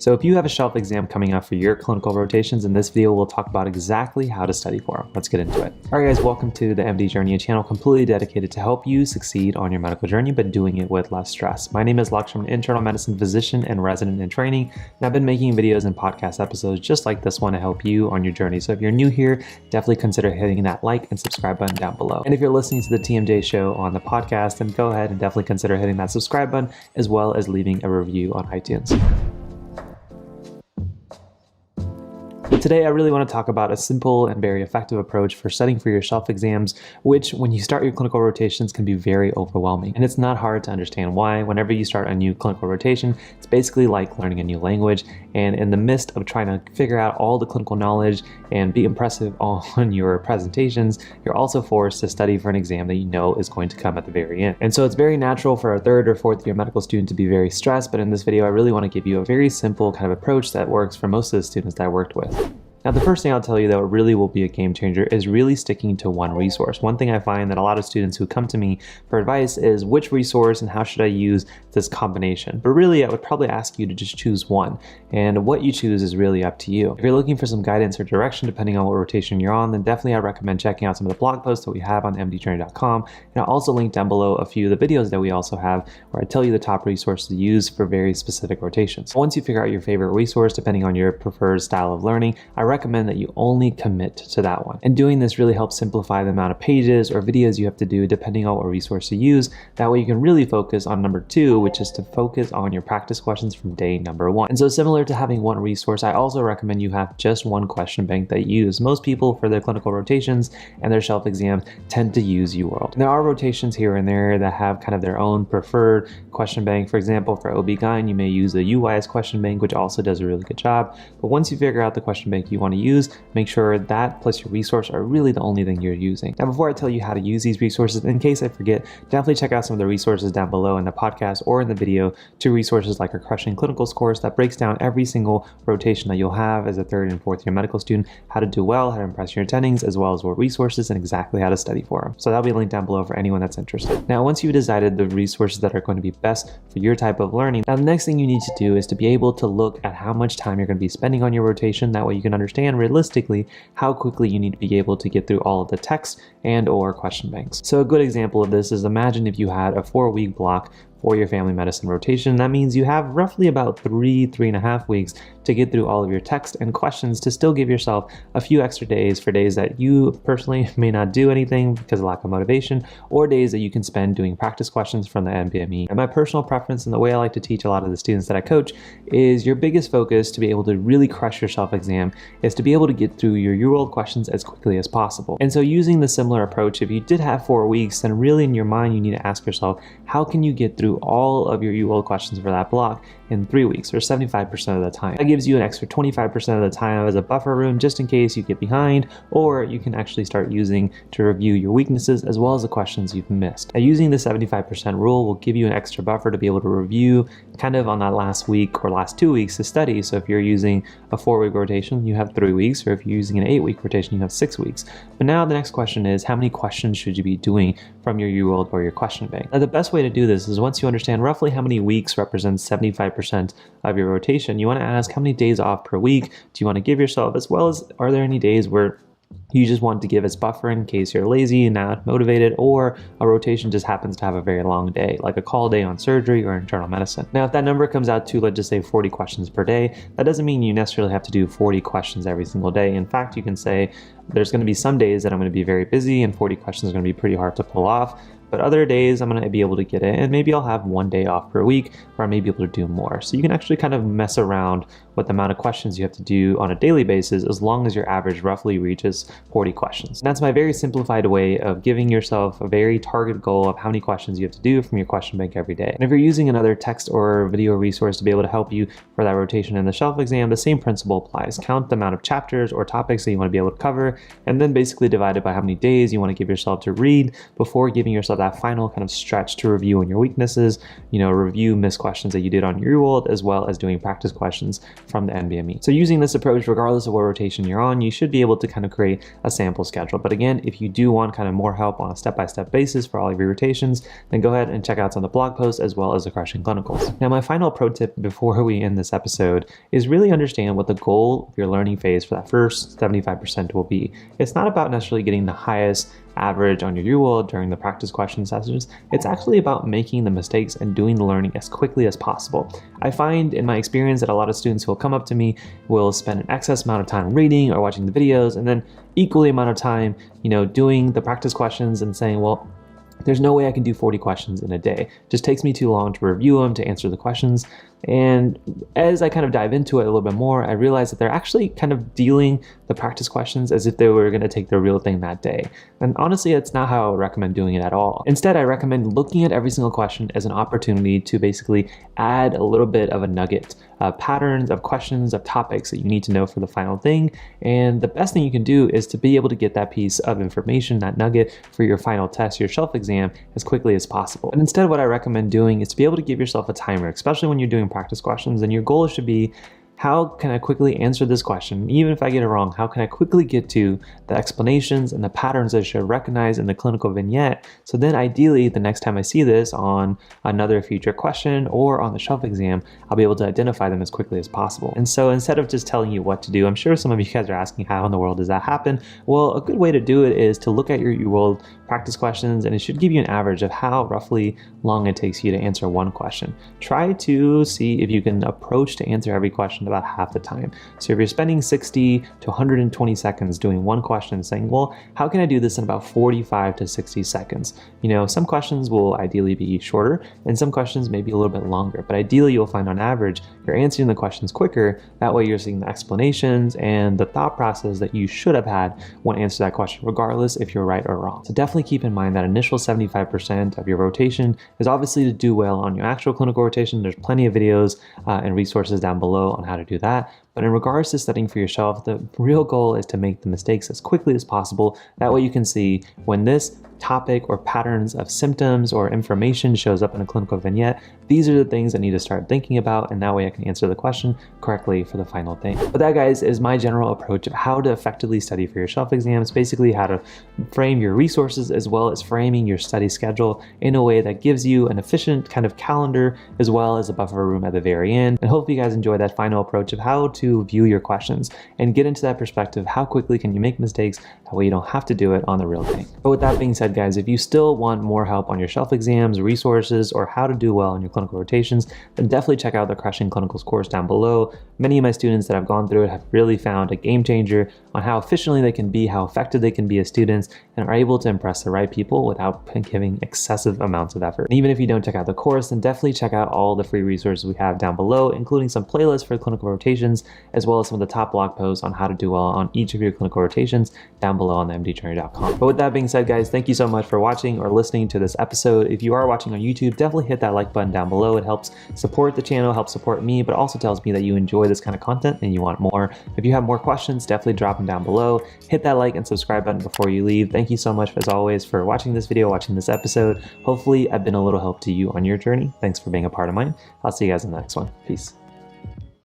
So if you have a shelf exam coming up for your clinical rotations, in this video we'll talk about exactly how to study for them. Let's get into it. Alright guys, welcome to the MD Journey, a channel completely dedicated to help you succeed on your medical journey, but doing it with less stress. My name is Lakshman, an internal medicine physician and resident in training, and I've been making videos and podcast episodes just like this one to help you on your journey. So if you're new here, definitely consider hitting that like and subscribe button down below. And if you're listening to the TMJ show on the podcast, then go ahead and definitely consider hitting that subscribe button as well as leaving a review on iTunes. But today I really want to talk about a simple and very effective approach for studying for your shelf exams, which when you start your clinical rotations can be very overwhelming. And it's not hard to understand why. Whenever you start a new clinical rotation, it's basically like learning a new language. And in the midst of trying to figure out all the clinical knowledge and be impressive on your presentations, you're also forced to study for an exam that you know is going to come at the very end. And so it's very natural for a third or fourth year medical student to be very stressed, but in this video I really want to give you a very simple kind of approach that works for most of the students that I worked with. Now, the first thing I'll tell you that really will be a game changer is really sticking to one resource. One thing I find that a lot of students who come to me for advice is which resource and how should I use this combination? But really, I would probably ask you to just choose one. And what you choose is really up to you. If you're looking for some guidance or direction, depending on what rotation you're on, then definitely I recommend checking out some of the blog posts that we have on mdjourney.com. And I'll also link down below a few of the videos that we also have where I tell you the top resources to use for very specific rotations. Once you figure out your favorite resource, depending on your preferred style of learning, I recommend that you only commit to that one. And doing this really helps simplify the amount of pages or videos you have to do depending on what resource you use. That way you can really focus on number two, which is to focus on your practice questions from day number one. And so similar to having one resource, I also recommend you have just one question bank that you use. Most people for their clinical rotations and their shelf exams tend to use UWORLD. And there are rotations here and there that have kind of their own preferred question bank. For example, for OB-GYN, you may use the UWIS question bank, which also does a really good job. But once you figure out the question bank you want to use, make sure that plus your resource are really the only thing you're using. Now, before I tell you how to use these resources, in case I forget, definitely check out some of the resources down below in the podcast or in the video. Two resources like our Crushing Clinicals course that breaks down every single rotation that you'll have as a third and fourth year medical student, how to do well, how to impress your attendings, as well as what resources and exactly how to study for them. So that'll be linked down below for anyone that's interested. Now, once you've decided the resources that are going to be best for your type of learning, now the next thing you need to do is to be able to look at how much time you're going to be spending on your rotation. That way you can understand realistically how quickly you need to be able to get through all of the text and or question banks. So a good example of this is imagine if you had a 4-week block for your family medicine rotation. That means you have roughly about 3.5 weeks to get through all of your text and questions to still give yourself a few extra days for days that you personally may not do anything because of lack of motivation, or days that you can spend doing practice questions from the NBME. And my personal preference and the way I like to teach a lot of the students that I coach is your biggest focus to be able to really crush your shelf exam is to be able to get through your UWorld questions as quickly as possible. And so using the similar approach, if you did have 4 weeks, then really in your mind you need to ask yourself, how can you get through all of your UWorld questions for that block in 3 weeks or 75% of the time? That gives you an extra 25% of the time as a buffer room just in case you get behind, or you can actually start using to review your weaknesses as well as the questions you've missed. Now, using the 75% rule will give you an extra buffer to be able to review kind of on that last week or last 2 weeks to study. So if you're using a 4-week rotation, you have 3 weeks, or if you're using an 8-week rotation, you have 6 weeks. But now the next question is, how many questions should you be doing from your UWorld or your question bank? Now, the best way to do this is once you understand roughly how many weeks represents 75% of your rotation, you want to ask how many days off per week do you want to give yourself, as well as are there any days where you just want to give as buffer in case you're lazy and not motivated, or a rotation just happens to have a very long day, like a call day on surgery or internal medicine. Now, if that number comes out to, let's just say 40 questions per day, that doesn't mean you necessarily have to do 40 questions every single day. In fact, you can say there's going to be some days that I'm going to be very busy and 40 questions are going to be pretty hard to pull off. But other days I'm going to be able to get it, and maybe I'll have 1 day off per week where I may be able to do more. So you can actually kind of mess around with the amount of questions you have to do on a daily basis as long as your average roughly reaches 40 questions. And that's my very simplified way of giving yourself a very target goal of how many questions you have to do from your question bank every day. And if you're using another text or video resource to be able to help you for that rotation in the shelf exam, the same principle applies. Count the amount of chapters or topics that you want to be able to cover, and then basically divide it by how many days you want to give yourself to read before giving yourself of that final kind of stretch to review on your weaknesses, review missed questions that you did on your UWORLD, as well as doing practice questions from the NBME. So using this approach, regardless of what rotation you're on, you should be able to kind of create a sample schedule. But again, if you do want kind of more help on a step-by-step basis for all of your rotations, then go ahead and check out some of the blog posts as well as the Crushing Clinicals. Now, my final pro tip before we end this episode is really understand what the goal of your learning phase for that first 75% will be. It's not about necessarily getting the highest average on your UWORLD during the practice question sessions. It's actually about making the mistakes and doing the learning as quickly as possible. I find in my experience that a lot of students who will come up to me will spend an excess amount of time reading or watching the videos, and then equally amount of time, doing the practice questions and saying, well, there's no way I can do 40 questions in a day. It just takes me too long to review them, to answer the questions. And as I kind of dive into it a little bit more, I realized that they're actually kind of dealing the practice questions as if they were going to take the real thing that day. And honestly, that's not how I recommend doing it at all. Instead, I recommend looking at every single question as an opportunity to basically add a little bit of a nugget, patterns of questions, of topics that you need to know for the final thing. And the best thing you can do is to be able to get that piece of information, that nugget for your final test, your shelf exam, as quickly as possible. And instead, what I recommend doing is to be able to give yourself a timer, especially when you're doing practice questions, and your goal should be, how can I quickly answer this question? Even if I get it wrong, how can I quickly get to the explanations and the patterns I should recognize in the clinical vignette? So then ideally, the next time I see this on another future question or on the shelf exam, I'll be able to identify them as quickly as possible. And so instead of just telling you what to do, I'm sure some of you guys are asking, how in the world does that happen? Well, a good way to do it is to look at your UWORLD practice questions, and it should give you an average of how roughly long it takes you to answer one question. Try to see if you can approach to answer every question about half the time. So if you're spending 60 to 120 seconds doing one question, saying, well, how can I do this in about 45 to 60 seconds? Some questions will ideally be shorter and some questions may be a little bit longer, but ideally you'll find on average you're answering the questions quicker. That way you're seeing the explanations and the thought process that you should have had when answering that question, regardless if you're right or wrong. So definitely keep in mind that initial 75% of your rotation is obviously to do well on your actual clinical rotation. There's plenty of videos and resources down below on how to do that. But in regards to studying for yourself, the real goal is to make the mistakes as quickly as possible. That way you can see when this topic or patterns of symptoms or information shows up in a clinical vignette, these are the things I need to start thinking about, and that way I can answer the question correctly for the final thing. But that, guys, is my general approach of how to effectively study for your shelf exams, basically how to frame your resources as well as framing your study schedule in a way that gives you an efficient kind of calendar as well as a buffer room at the very end. And hopefully you guys enjoy that final approach of how to view your questions and get into that perspective, how quickly can you make mistakes, that way you don't have to do it on the real thing. But with that being said, guys, if you still want more help on your shelf exams, resources, or how to do well in your clinical rotations, then definitely check out the Crushing Clinicals course down below. Many of my students that have gone through it have really found a game changer on how efficiently they can be, how effective they can be as students, and are able to impress the right people without giving excessive amounts of effort. And even if you don't check out the course, then definitely check out all the free resources we have down below, including some playlists for clinical rotations, as well as some of the top blog posts on how to do well on each of your clinical rotations down below on the mdjourney.com. But with that being said, guys, thank you so much for watching or listening to this episode. If you are watching on YouTube, definitely hit that like button down below. It helps support the channel, helps support me, but also tells me that you enjoy this kind of content and you want more. If you have more questions, definitely drop them down below. Hit that like and subscribe button before you leave. Thank you so much, as always, for watching this video, watching this episode. Hopefully I've been a little help to you on your journey. Thanks for being a part of mine. I'll see you guys in the next one. Peace.